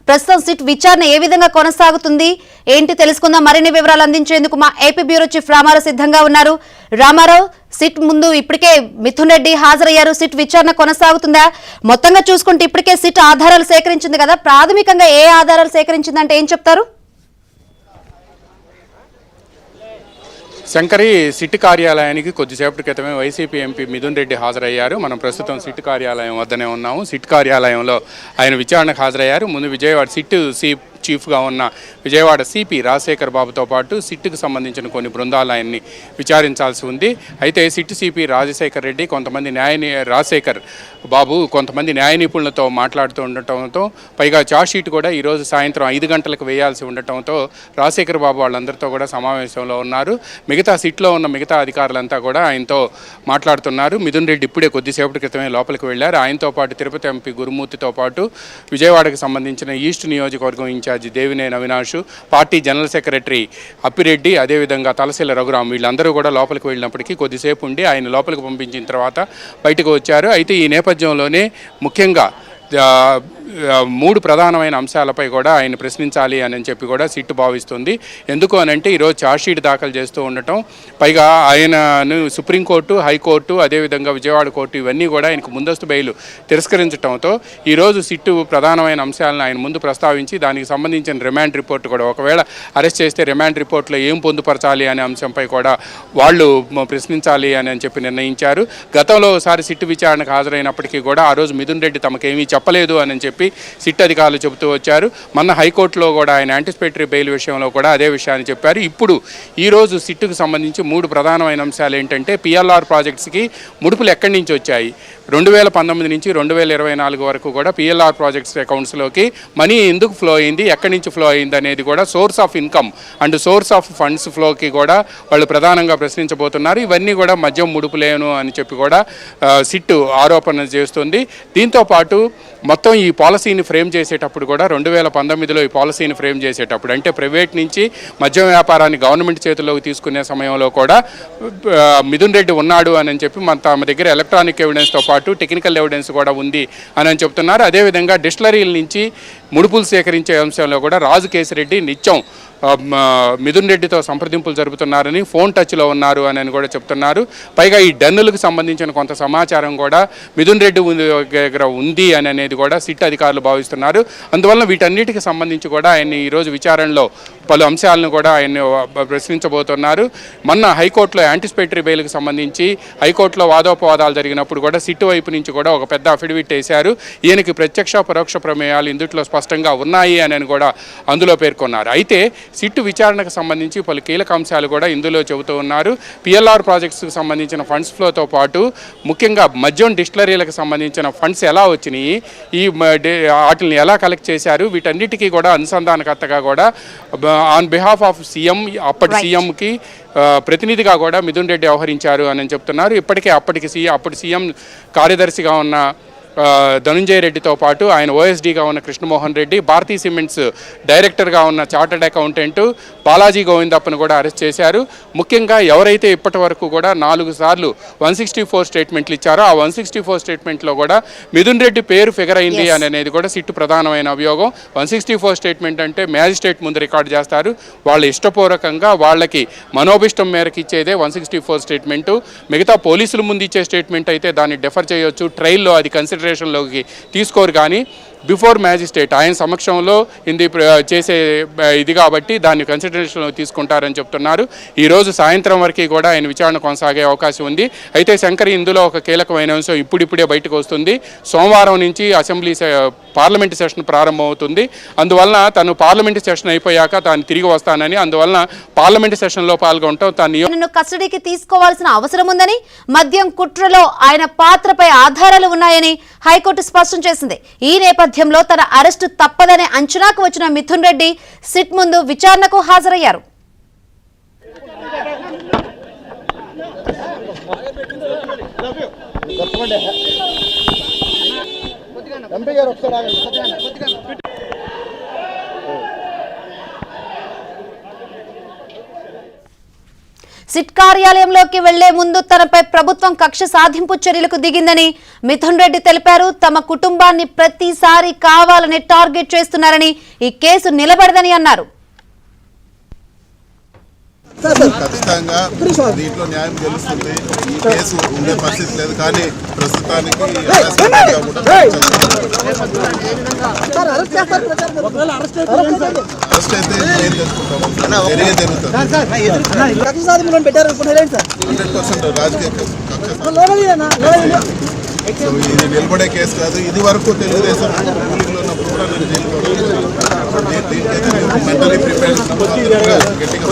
ప్రస్తుతం సిట్ విచారణ ఏ విధంగా కొనసాగుతుంది ఏంటి తెలుసుకుందాం. మరిన్ని వివరాలు అందించేందుకు మా ఏపీ బ్యూరో చీఫ్ రామారావు సిద్ధంగా ఉన్నారు. రామారావు, సిట్ ముందు ఇప్పటికే మిథున్ రెడ్డి హాజరయ్యారు. సిట్ విచారణ కొనసాగుతుందా? మొత్తంగా చూసుకుంటే ఇప్పటికే సిట్ ఆధారాలు సేకరించింది కదా, ప్రాథమికంగా ఏ ఆధారాలు సేకరించిందంటే ఏం చెప్తారు? శంకరి, సిట్ కార్యాలయానికి కొద్దిసేపటి క్రితమే వైసీపీ ఎంపీ మిథున్ రెడ్డి హాజరయ్యారు. మనం ప్రస్తుతం సిట్ కార్యాలయం వద్దనే ఉన్నాము. సిట్ కార్యాలయంలో ఆయన విచారణకు హాజరయ్యారు. ముందు విజయవాడ సిట్ చీఫ్గా ఉన్న విజయవాడ సిపి రాజశేఖర్ బాబుతో పాటు సిట్కు సంబంధించిన కొన్ని బృందాలు ఆయన్ని విచారించాల్సి ఉంది. అయితే సిట్ సిపి రాజశేఖర్ రెడ్డి రాజశేఖర్ బాబు కొంతమంది న్యాయ నిపుణులతో మాట్లాడుతూ ఉండటంతో, పైగా ఛార్జ్షీట్ కూడా ఈరోజు సాయంత్రం 5 గంటలకు వేయాల్సి ఉండటంతో రాజశేఖర్ బాబు వాళ్ళందరితో కూడా సమావేశంలో ఉన్నారు. మిగతా సిట్లో ఉన్న మిగతా అధికారులంతా కూడా ఆయనతో మాట్లాడుతున్నారు. మిథున్ రెడ్డి ఇప్పుడే కొద్దిసేపటి క్రితమే లోపలికి వెళ్లారు. ఆయనతో పాటు తిరుపతి ఎంపీ గురుమూర్తితో పాటు విజయవాడకు సంబంధించిన ఈస్ట్ నియోజకవర్గం in charge Devineni Avinash, party general secretary Appireddy, అదేవిధంగా తలశీల రఘురాం వీళ్ళందరూ కూడా లోపలికి వెళ్ళినప్పటికీ కొద్దిసేపు ఉండి ఆయన లోపలికి పంపించిన తర్వాత బయటకు వచ్చారు. అయితే ఈ నేపథ్యంలోనే ముఖ్యంగా 3 ప్రధానమైన అంశాలపై కూడా ఆయన ప్రశ్నించాలి అని చెప్పి కూడా సిట్ భావిస్తుంది. ఎందుకు అనంటే ఈరోజు ఛార్జ్షీట్ దాఖలు చేస్తూ ఉండటం, పైగా ఆయనను సుప్రీంకోర్టు, హైకోర్టు, అదేవిధంగా విజయవాడ కోర్టు ఇవన్నీ కూడా ఆయనకు ముందస్తు బెయిల్ తిరస్కరించడంతో ఈరోజు సిట్టు ప్రధానమైన అంశాలను ఆయన ముందు ప్రస్తావించి దానికి సంబంధించిన రిమాండ్ రిపోర్ట్ కూడా, ఒకవేళ అరెస్ట్ చేస్తే రిమాండ్ రిపోర్ట్లో ఏం పొందుపరచాలి అనే అంశంపై కూడా వాళ్ళు ప్రశ్నించాలి అని చెప్పి నిర్ణయించారు. గతంలో ఒకసారి సిట్టు విచారణకు హాజరైనప్పటికీ కూడా ఆ రోజు మిథున్ రెడ్డి తమకేమీ చెప్పలేదు అని చెప్పి సిట్ అధికారులు చెబుతూ వచ్చారు. మొన్న హైకోర్టులో కూడా ఆయన యాంటిసిపేటరీ బెయిల్ విషయంలో కూడా అదే విషయాన్ని చెప్పారు. ఇప్పుడు ఈరోజు సిట్టుకు సంబంధించి 3 ప్రధానమైన అంశాలు ఏంటంటే, పిఎల్ఆర్ ప్రాజెక్ట్స్కి ముడుపులు ఎక్కడి నుంచి వచ్చాయి, 2019 నుంచి 2024 వరకు కూడా పిఎల్ఆర్ ప్రాజెక్ట్స్ అకౌంట్స్లోకి మనీ ఎందుకు ఫ్లో అయింది, ఎక్కడి నుంచి ఫ్లో అయింది అనేది కూడా source of income and source of funds ఫ్లోకి కూడా వాళ్ళు ప్రధానంగా ప్రశ్నించబోతున్నారు. ఇవన్నీ కూడా మద్యం ముడుపులేను అని చెప్పి కూడా సిట్టు ఆరోపణ చేస్తుంది. దీంతోపాటు మొత్తం ఈ పాలసీని ఫ్రేమ్ చేసేటప్పుడు కూడా 2019లో ఈ పాలసీని ఫ్రేమ్ చేసేటప్పుడు అంటే ప్రైవేట్ నుంచి మద్యం వ్యాపారాన్ని గవర్నమెంట్ చేతుల్లోకి తీసుకునే సమయంలో కూడా మిథున్ రెడ్డి ఉన్నాడు అని చెప్పి తమ దగ్గర ఎలక్ట్రానిక్ ఎవిడెన్స్తో పాటు టెక్నికల్ ఎవిడెన్స్ కూడా ఉంది అని చెప్తున్నారు. అదేవిధంగా డిస్టిలరీల నుంచి ముడుపులు సేకరించే అంశంలో కూడా రాజు కేసిరెడ్డి నిత్యం మిథున్ రెడ్డితో సంప్రదింపులు జరుపుతున్నారని, ఫోన్ టచ్లో ఉన్నారు అని కూడా చెప్తున్నారు. పైగా ఈ డన్నులకు సంబంధించిన కొంత సమాచారం కూడా మిథున్ రెడ్డి దగ్గర ఉంది అని అనేది కూడా సిట్ అధికారులు భావిస్తున్నారు. అందువల్ల వీటన్నిటికి సంబంధించి కూడా ఆయన్ని ఈరోజు విచారణలో పలు అంశాలను కూడా ఆయన్ని ప్రశ్నించబోతున్నారు. మొన్న హైకోర్టులో యాంటిసిపేటరీ బెయిల్కి సంబంధించి హైకోర్టులో వాదోపవాదాలు జరిగినప్పుడు కూడా సిట్ వైపు నుంచి కూడా ఒక పెద్ద అఫిడవిట్ వేశారు. ఈయనకి ప్రత్యక్ష పరోక్ష ప్రమేయాలు ఇందుట్లో స్పష్టంగా ఉన్నాయి అని కూడా అందులో పేర్కొన్నారు. అయితే సిట్టు విచారణకు సంబంధించి పలు కీలక అంశాలు కూడా ఇందులో చెబుతూ ఉన్నారు. పిఎల్ఆర్ ప్రాజెక్ట్స్కి సంబంధించిన ఫండ్స్ ఫ్లోతో పాటు ముఖ్యంగా మద్యం డిస్టిలరీలకు సంబంధించిన ఫండ్స్ ఎలా వచ్చినాయి, ఈ వాటిని ఎలా కలెక్ట్ చేశారు, వీటన్నిటికీ కూడా అనుసంధానకర్తగా కూడా ఆన్ బిహాఫ్ ఆఫ్ సీఎం, అప్పటి సీఎంకి ప్రతినిధిగా కూడా మిథున్ రెడ్డి వ్యవహరించారు అని చెప్తున్నారు. ఇప్పటికే అప్పటి సీఎం కార్యదర్శిగా ఉన్న ధనుంజయ రెడ్డితో పాటు ఆయన ఓఎస్డీగా ఉన్న కృష్ణమోహన్ రెడ్డి, భారతీ సిమెంట్స్ డైరెక్టర్గా ఉన్న చార్టర్డ్ అకౌంటెంట్ బాలాజీ గోవిందప్పను కూడా అరెస్ట్ చేశారు. ముఖ్యంగా ఎవరైతే ఇప్పటి వరకు కూడా 4 సార్లు 164 స్టేట్మెంట్లు ఇచ్చారో ఆ 164 స్టేట్మెంట్లో కూడా మిథున్ రెడ్డి పేరు ఫిగర్ అయింది అనేది కూడా సిట్టు ప్రధానమైన అభియోగం. 164 స్టేట్మెంట్ అంటే మ్యాజిస్ట్రేట్ ముందు రికార్డు చేస్తారు. వాళ్ళ ఇష్టపూర్వకంగా వాళ్ళకి మనోభిష్టం మేరకు ఇచ్చేదే 164 స్టేట్మెంటు. మిగతా పోలీసుల ముందు ఇచ్చే స్టేట్మెంట్ అయితే దాన్ని డెఫర్ చేయొచ్చు, ట్రయల్లో అది కన్సిడరేషన్లోకి తీసుకోరు. కానీ బిఫోర్ మ్యాజిస్ట్రేట్ ఆయన సమక్షంలో చేసే ఇది కాబట్టి దాన్ని కన్సిడరేషన్లో తీసుకుంటారని చెప్తున్నారు. ఈరోజు సాయంత్రం వరకు కూడా ఆయన విచారణ కొనసాగే అవకాశం ఉంది. అయితే శంకర్, ఇందులో ఒక కీలకమైన అంశం ఇప్పుడిప్పుడే బయటకు వస్తుంది. సోమవారం నుంచి పార్లమెంటు సెషన్ ప్రారంభమవుతుంది. అందువలన తను పార్లమెంటు సెషన్ అయిపోయాక తాను తిరిగి వస్తానని, అందువలన పార్లమెంటు సెషన్లో పాల్గొంటాం తను కస్టడీకి తీసుకోవాల్సిన అవసరం ఉందని, మద్యం కుట్రలో ఆయన పాత్రపై ఆధారాలు ఉన్నాయని హైకోర్టు స్పష్టం చేసింది. ఈ నేపథ్యంలో తన అరెస్టు తప్పదనే అంచనాకు వచ్చిన మిథున్ రెడ్డి సిట్ ముందు విచారణకు హాజరయ్యారు. సిట్ కార్యాలయంలోకి వెళ్లే ముందు తనపై ప్రభుత్వం కక్ష సాధింపు చర్యలకు దిగిందని మిథున్ రెడ్డి తెలిపారు. తమ కుటుంబాన్ని ప్రతిసారి కావాలని టార్గెట్ చేస్తున్నారని, ఈ కేసు నిలబడదని అన్నారు. ఖచ్చితంగా దీంట్లో న్యాయం గెలుస్తుంది. ఈ కేసు ఉండే పరిస్థితి లేదు, కానీ ప్రస్తుతానికి అరెస్ట్ అయితే ఏం చేసుకుంటాము, జరిగే జరుగుతుంది. 100% రాజకీయ కక్ష. ఇది నిలబడే కేసు కాదు. ఇది వరకు తెలుగుదేశం రూలింగ్లో ఉన్నప్పుడు కూడా నేను జైలు మెంటలీ ప్రిపేర్ గట్టిగా